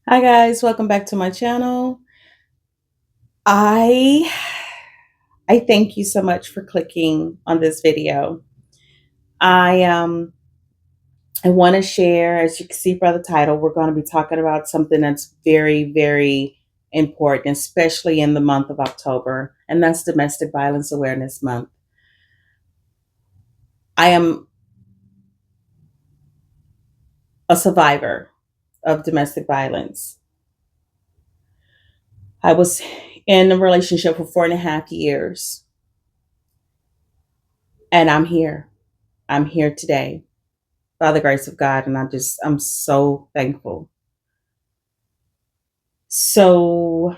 Hi guys, welcome back to my channel. I I thank you so much for clicking on this video. I um I want to share, as you can see by the title, we're going to be talking about something that's very important, especially in the month of October, and that's Domestic Violence Awareness Month. I am a survivor of domestic violence. I was in a relationship for 4.5 years, and I'm here. I'm here today by the grace of God, and I'm so thankful. So,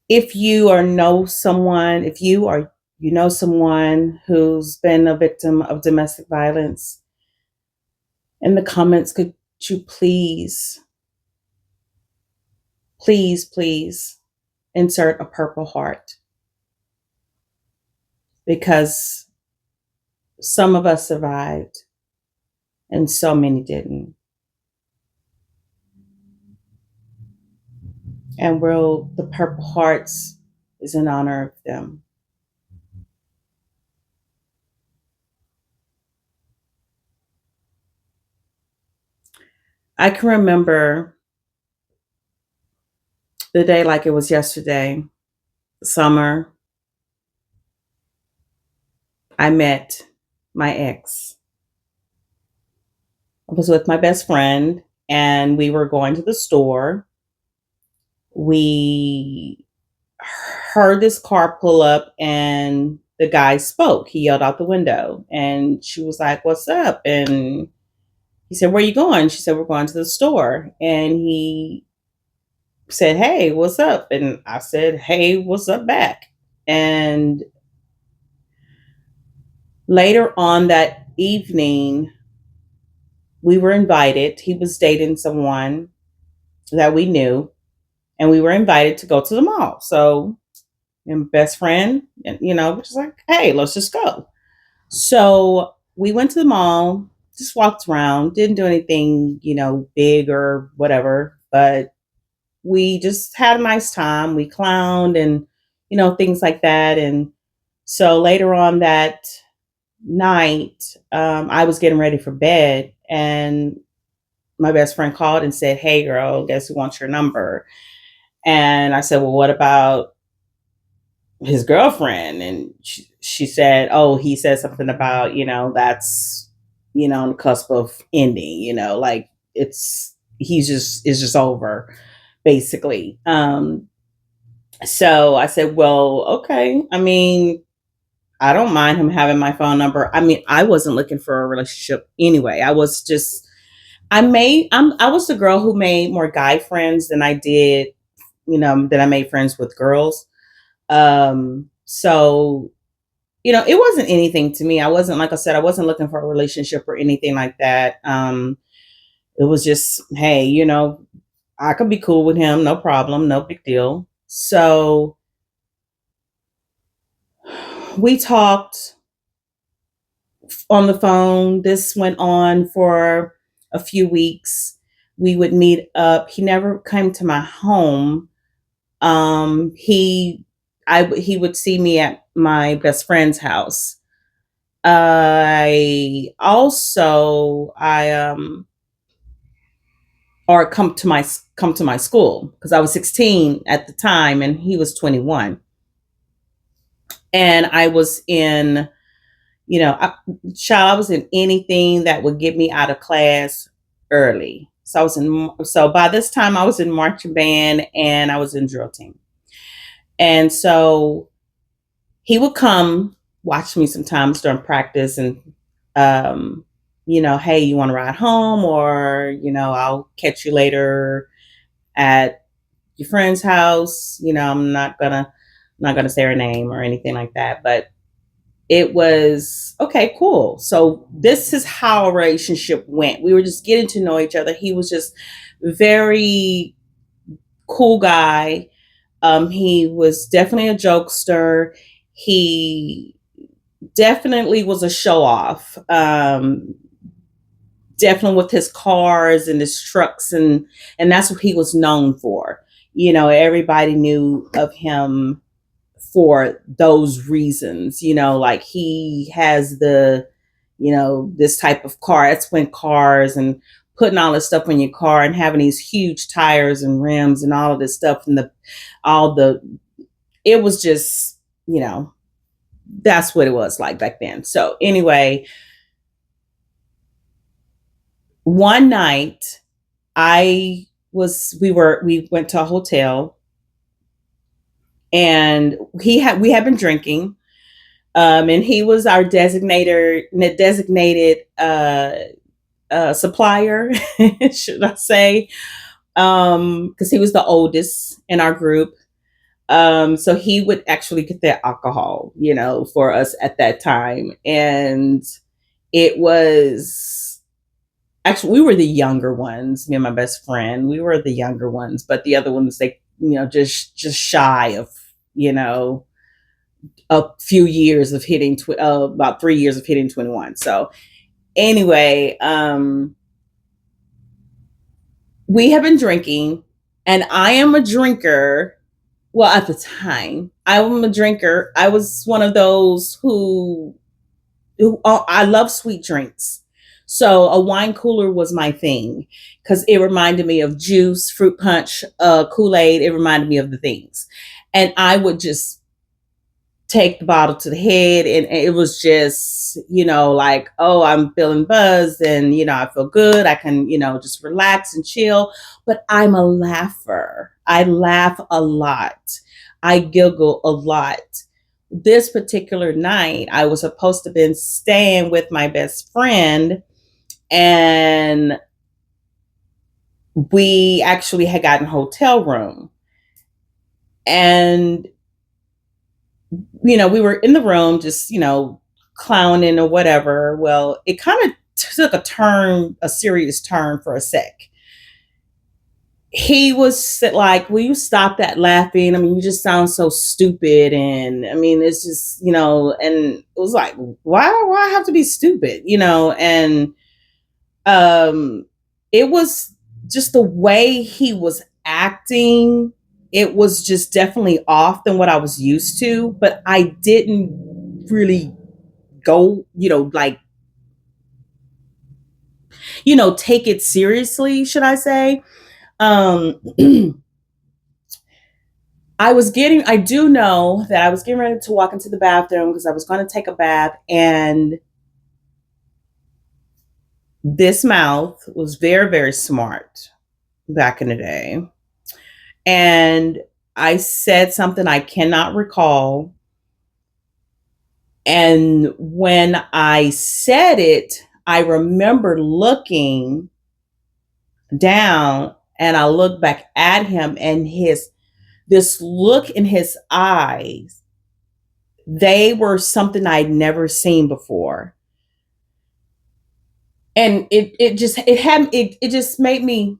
if you or know someone, if you or you know someone who's been a victim of domestic violence, in the comments, could you please insert a purple heart, because some of us survived and so many didn't. And the purple hearts is in honor of them. I can remember the day like it was yesterday, summer. I met my ex. I was with my best friend and we were going to the store. We heard this car pull up and the guy spoke. He yelled out the window and she was like, "What's up?" And he said, "Where are you going?" She said, "We're going to the store." And he said, "Hey, what's up?" And I said, "Hey, what's up back?" And later on that evening, we were invited. He was dating someone that we knew, and we were invited to go to the mall. So, and best friend, we're just like, "Hey, let's just go." So we went to the mall, just walked around, didn't do anything, big or whatever, but we just had a nice time. We clowned and, things like that. And so later on that night, I was getting ready for bed, and my best friend called and said, "Hey, girl, guess who wants your number?" And I said, "Well, what about his girlfriend?" And she said, "Oh, he said something about, that's, on the cusp of ending, like it's just over, basically." So I said, "Well, okay. I mean, I don't mind him having my phone number." I mean, I wasn't looking for a relationship anyway. I was the girl who made more guy friends than I did, than I made friends with girls. So, it wasn't anything to me. I wasn't, like I said, I wasn't looking for a relationship or anything like that. It was just, hey, I could be cool with him, no problem, no big deal. So we talked on the phone. This went on for a few weeks. We would meet up. He never came to my home. He would see me at my best friend's house. I also I or come to my school, because I was 16 at the time and he was 21. And I was in, I was in anything that would get me out of class early. So by this time I was in marching band and I was in drill team. And so he would come watch me sometimes during practice and, um, "Hey, you want to ride home?" Or, "I'll catch you later at your friend's house." I'm not gonna say her name or anything like that, but it was okay, cool. So this is how a relationship went. We were just getting to know each other. He was just very cool guy. He was definitely a jokester. He definitely was a show off. definitely with his cars and his trucks, and that's what he was known for. You know, everybody knew of him for those reasons. You know, like he has the, you know, this type of car. That's when cars and putting all this stuff on your car and having these huge tires and rims and all of this stuff and the all the it was just, you know, that's what it was like back then. So anyway, one night we went to a hotel, and we had been drinking, and he was our designated supplier, should I say, because he was the oldest in our group. So he would actually get the alcohol, you know, for us at that time. And it was actually, we were the younger ones, me and my best friend. We were the younger ones, but the other ones, they, you know, just shy of, you know, a few years of hitting, about 3 years of hitting 21. So anyway, we have been drinking, and I am a drinker. Well, at the time, I am a drinker. I was one of those who I love sweet drinks. So a wine cooler was my thing because it reminded me of juice, fruit punch, Kool-Aid. It reminded me of the things. And I would just take the bottle to the head, and it was just, you know, like, oh, I'm feeling buzzed, and, you know, I feel good. I can, you know, just relax and chill. But I'm a laugher. I laugh a lot. I giggle a lot. This particular night, I was supposed to have been staying with my best friend, and we actually had gotten a hotel room. And, you know, we were in the room just, you know, clowning or whatever. Well, it kind of took a serious turn for a sec. He was like, will you stop that laughing? I mean, you just sound so stupid. And I mean, it's just, you know, and it was like, why I have to be stupid, you know? And um it was just the way he was acting. It was just definitely off than what I was used to, but I didn't really go, you know, like, you know, take it seriously, should I say. um I do know that I was getting ready to walk into the bathroom because I was going to take a bath, and this mouth was very, very smart back in the day. And I said something I cannot recall. And when I said it, I remember looking down, and I looked back at him, and this look in his eyes, they were something I'd never seen before. And it just made me,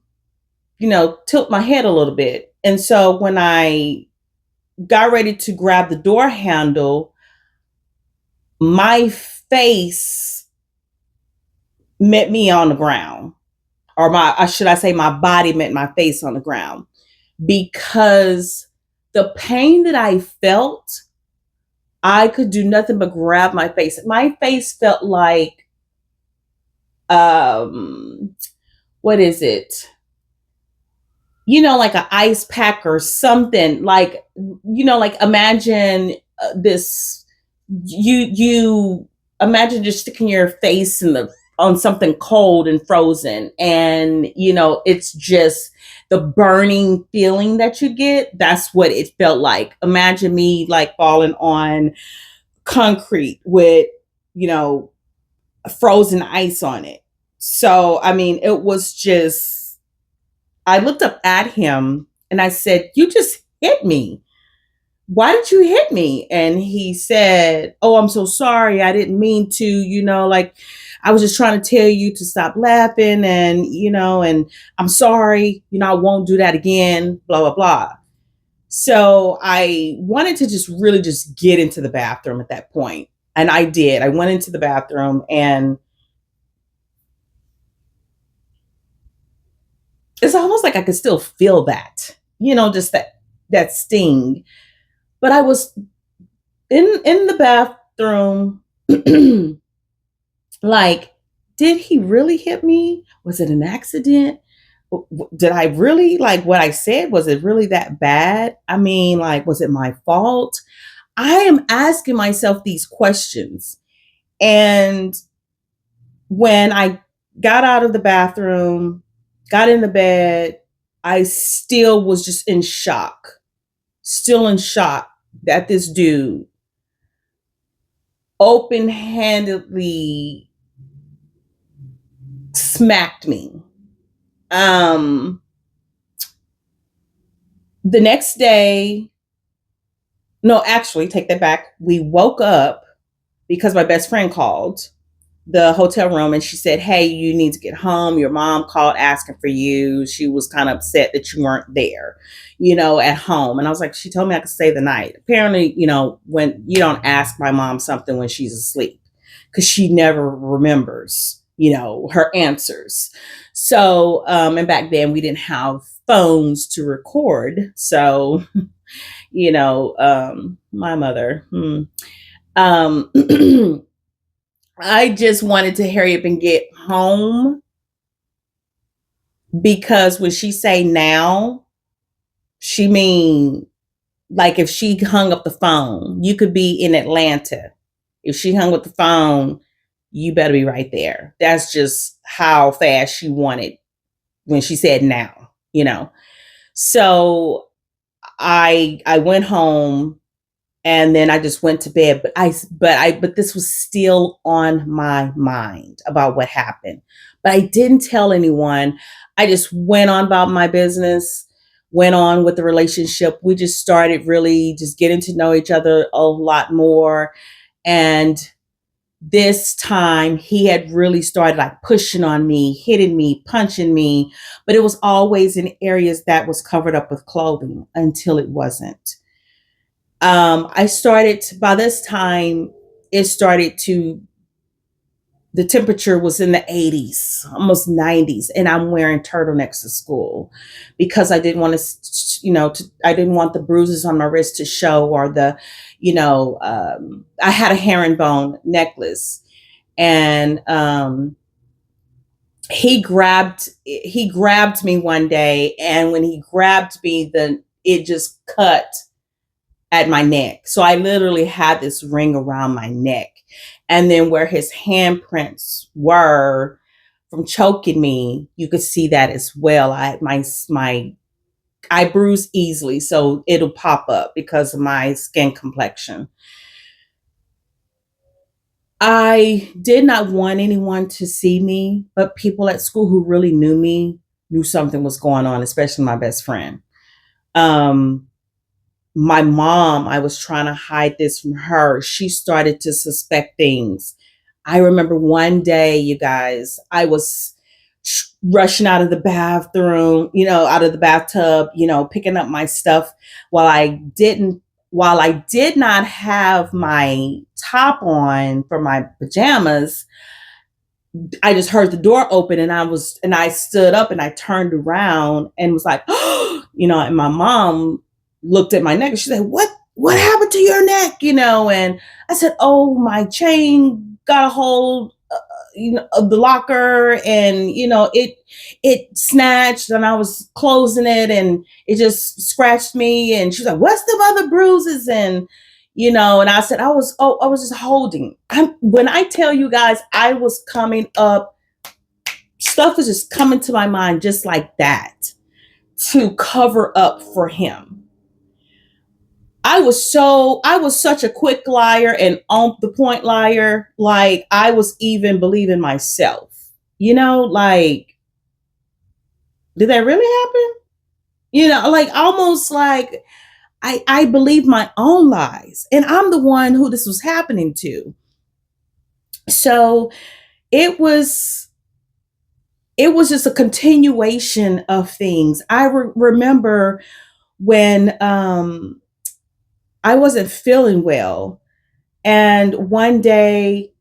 you know, tilt my head a little bit. And so when I got ready to grab the door handle, my face met me on the ground, or should I say, my body met my face on the ground, because the pain that I felt, I could do nothing but grab my face. My face felt like, um, what is it? You know, like an ice pack or something. Like, you know, like imagine this. You imagine just sticking your face in the on something cold and frozen, and you know, it's just the burning feeling that you get. That's what it felt like. Imagine me like falling on concrete with, you know, frozen ice on it. So I mean, it was just, I looked up at him and I said, you just hit me. Why did you hit me? And he said, oh, I'm so sorry. I didn't mean to, you know, like, I was just trying to tell you to stop laughing, and, you know, and I'm sorry, you know, I won't do that again, blah, blah, blah. So I wanted to just really just get into the bathroom at that point. And I did. I went into the bathroom, and It's almost like I could still feel that, just that sting. But I was in the bathroom, like, did he really hit me? Was it an accident? Did I really, like what I said? Was it really that bad? I mean, like, was it my fault? I am asking myself these questions. And when I got out of the bathroom, got in the bed, I still was just in shock, still in shock that this dude open handedly smacked me. Um, the next day, no, actually, take that back. We woke up because my best friend called the hotel room and she said, "Hey, you need to get home. Your mom called asking for you. She was kind of upset that you weren't there, at home." And I was like, "She told me I could stay the night." Apparently, when you don't ask my mom something when she's asleep, because she never remembers, her answers. So, and back then we didn't have phones to record. So, my mother, um, I just wanted to hurry up and get home because when she say now, she mean like if she hung up the phone, you could be in Atlanta. If she hung up the phone, you better be right there. That's just how fast she wanted when she said now. So I went home and then I just went to bed. But this was still on my mind about what happened. But I didn't tell anyone. I just went on about my business, went on with the relationship. We just started really just getting to know each other a lot more. And this time he had really started like pushing on me, hitting me, punching me, but it was always in areas that was covered up with clothing until it wasn't. I started by this time, it started to, the temperature was in the 80s, almost 90s, and I'm wearing turtlenecks to school because I didn't want I didn't want the bruises on my wrist to show, or I had a herringbone necklace, and he grabbed me one day, and when he grabbed me, then it just cut at my neck. So I literally had this ring around my neck. And then where his handprints were from choking me, you could see that as well. I bruise easily, so it'll pop up because of my skin complexion. I did not want anyone to see me, but people at school who really knew me knew something was going on, especially my best friend. Um, my mom, I was trying to hide this from her. She started to suspect things. I remember one day, you guys, I was rushing out of the bathroom, out of the bathtub, picking up my stuff while I did not have my top on for my pajamas. I just heard the door open and I stood up and I turned around and was like, and my mom looked at my neck and she said, what happened to your neck? And I said, "Oh, my chain got a hold, of the locker, and, it snatched and I was closing it and it just scratched me." And she's like, "What's the other bruises?" And I said, I was just holding. When I tell you guys, I was coming up, stuff was just coming to my mind just like that to cover up for him. I was such a quick liar and on the point liar. Like I was even believing myself. Like, did that really happen? Like almost like I believe my own lies. And I'm the one who this was happening to. So it was it was just a continuation of things. I remember when I wasn't feeling well, and one day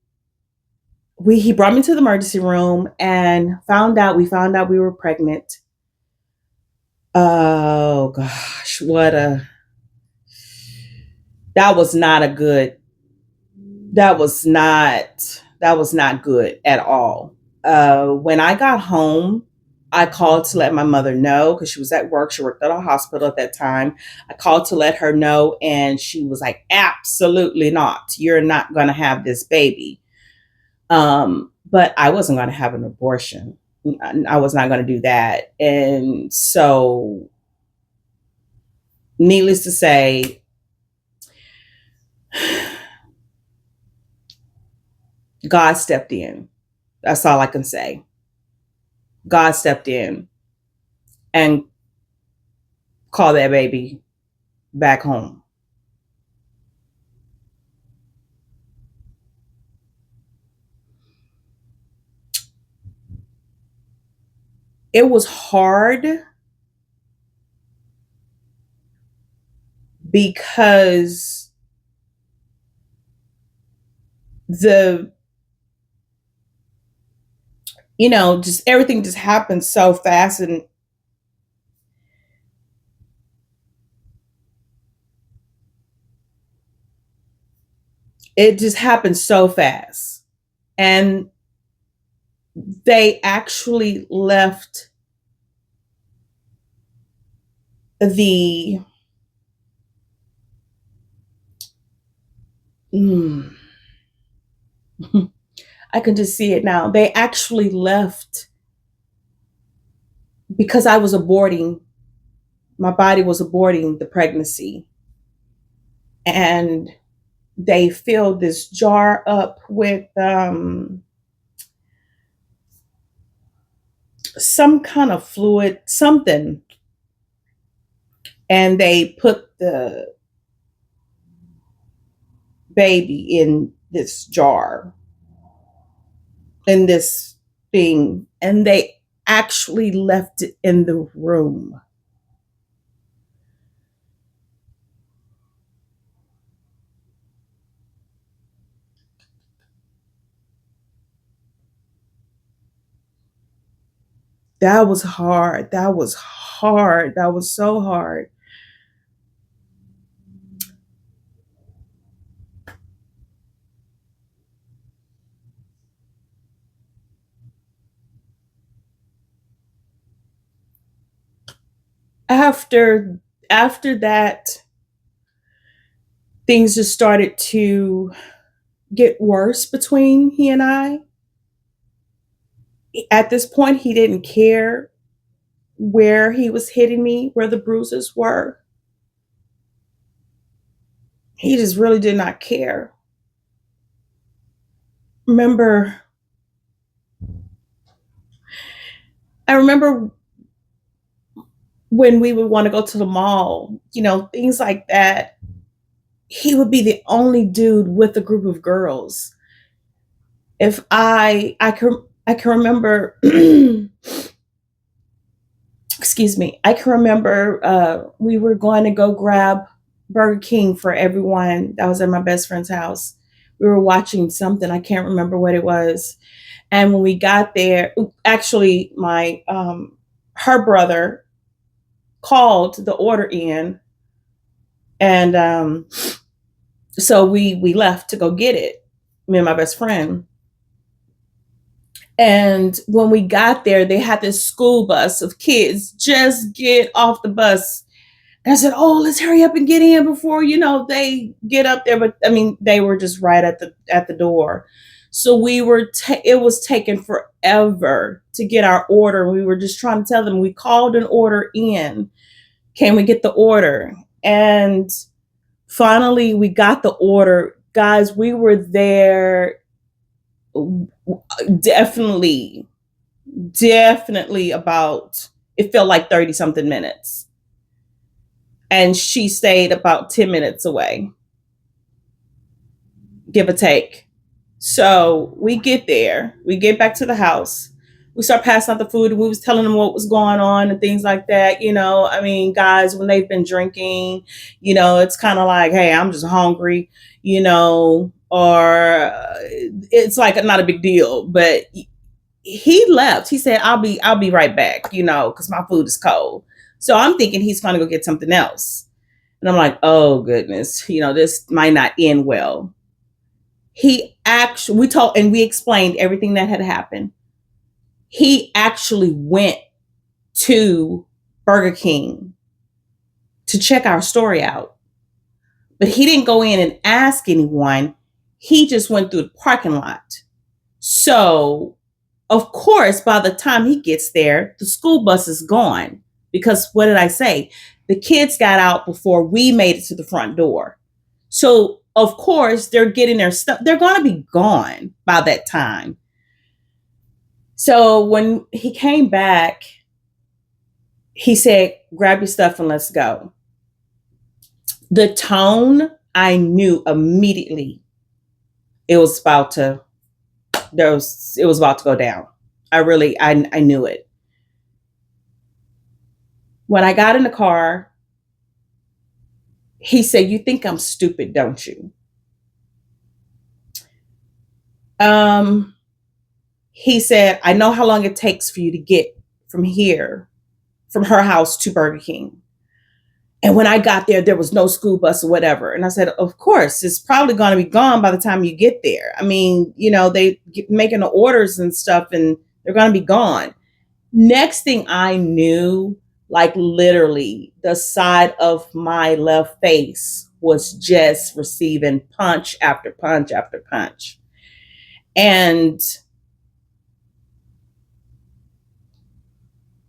he brought me to the emergency room and found out we were pregnant. Oh gosh, what a that was not a good that was not good at all. When I got home, I called to let my mother know because she was at work. She worked at a hospital at that time. I called to let her know, and she was like, "Absolutely not! You're not going to have this baby." But I wasn't going to have an abortion. I was not going to do that, and so, needless to say, God stepped in. That's all I can say. God stepped in and called that baby back home. It was hard because the just everything just happened so fast, and it just happened so fast. And they actually left the mm, I can just see it now. They actually left because I was aborting. My body was aborting the pregnancy, and they filled this jar up with some kind of fluid, something, and they put the baby in this jar, in this thing, and they actually left it in the room. That was hard. That was hard. That was so hard. After after that, things just started to get worse between he and I. At this point, he didn't care where he was hitting me, where the bruises were. He just really did not care. Remember, I remember when we would want to go to the mall, things like that. He would be the only dude with a group of girls. If I can remember excuse me, I can remember we were going to go grab Burger King for everyone that was at my best friend's house. We were watching something, I can't remember what it was. And when we got there, actually my her brother called the order in, and so we left to go get it, me and my best friend. And when we got there, they had this school bus of kids just get off the bus. And I said, "Oh, let's hurry up and get in before they get up there." But I mean, they were just right at the door. So it was taking forever to get our order. We were just trying to tell them we called an order in. Can we get the order? And finally, we got the order. Guys, we were there definitely, definitely about, it felt like 30 something minutes. And she stayed about 10 minutes away, give or take. So we get there, we get back to the house, we start passing out the food, and we was telling them what was going on and things like that. I mean, guys, when they've been drinking, it's kind of like, hey, I'm just hungry, or it's like not a big deal. But he left. He said, I'll be right back, because my food is cold. So I'm thinking he's going to go get something else. And I'm like, oh goodness, this might not end well. We told and we explained everything that had happened. He actually went to Burger King to check our story out, but he didn't go in and ask anyone. He just went through the parking lot. So, of course, by the time he gets there, the school bus is gone. Because what did I say? The kids got out before we made it to the front door. So, of course, they're getting their stuff. They're going to be gone by that time. So, when he came back, he said, grab your stuff and let's go. The tone, I knew immediately it was about to it was about to go down. I knew it. When I got in the car, he said, "You think I'm stupid, don't you?" Um, he said, "I know how long it takes for you to get from here, from her house to Burger King. And when I got there, there was no school bus or whatever." And I said, "Of course, it's probably going to be gone by the time you get there. I mean, they get making the orders and stuff, and they're going to be gone." Next thing I knew, like literally, the side of my left face was just receiving punch after punch after punch. And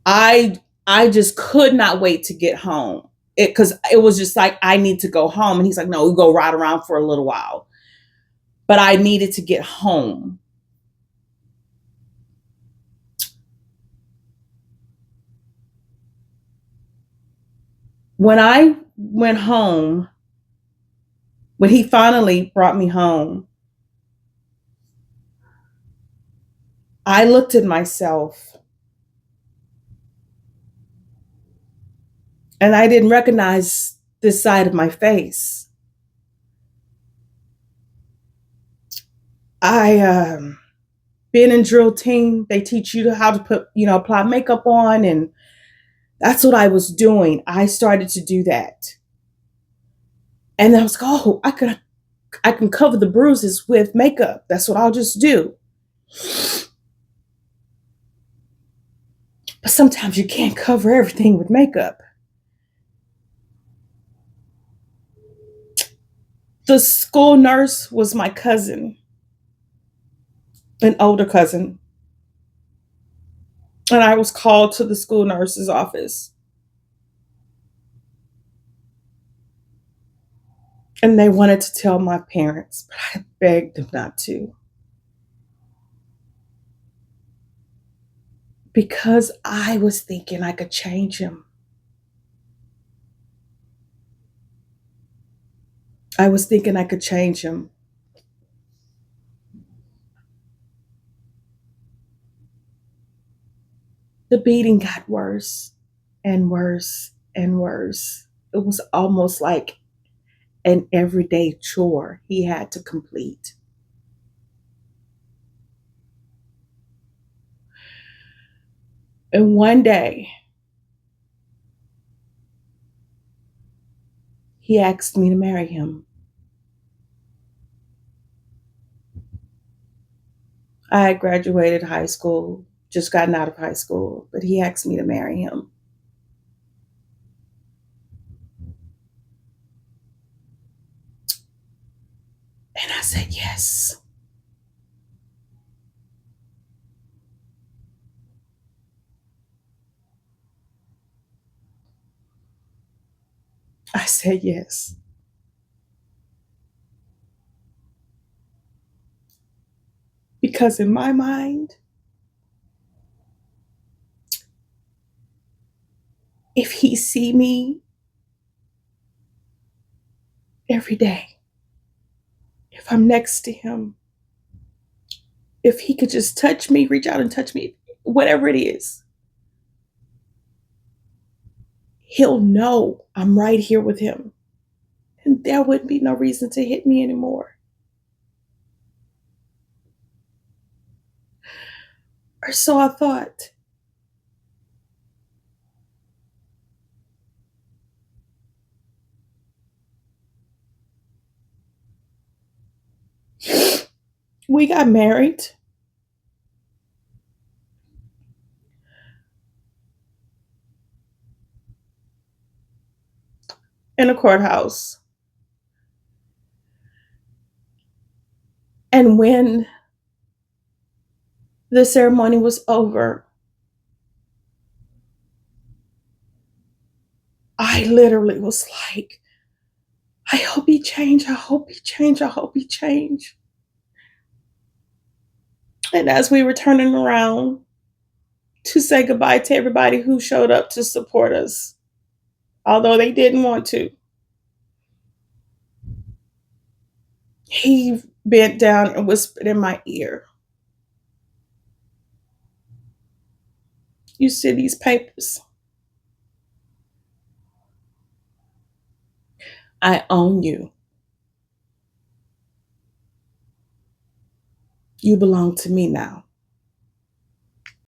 I just could not wait to get home. Because it was just like, I need to go home. And he's like, no, we go ride around for a little while. But I needed to get home. When I went home, when he finally brought me home, I looked at myself and I didn't recognize this side of my face. I being in drill team, they teach you how to put, apply makeup on, and that's what I was doing. I started to do that. And I was like, oh, I can cover the bruises with makeup. That's what I'll just do. But sometimes you can't cover everything with makeup. The school nurse was my cousin, an older cousin. And I was called to the school nurse's office. And they wanted to tell my parents, but I begged them not to. Because I was thinking I could change him. I was thinking I could change him. The beating got worse and worse and worse. It was almost like an everyday chore he had to complete. And one day, he asked me to marry him. I had graduated high school, just gotten out of high school, but he asked me to marry him. And I said yes. I said yes. Because in my mind, if he see me every day, if I'm next to him, if he could just touch me, reach out and touch me, whatever it is, he'll know I'm right here with him. And there wouldn't be no reason to hit me anymore. Or so I thought. We got married in a courthouse. And when the ceremony was over, I literally was like, I hope he changed. I hope he changed. I hope he changed. And as we were turning around to say goodbye to everybody who showed up to support us, although they didn't want to, he bent down and whispered in my ear, "You see these papers? I own you. You belong to me now."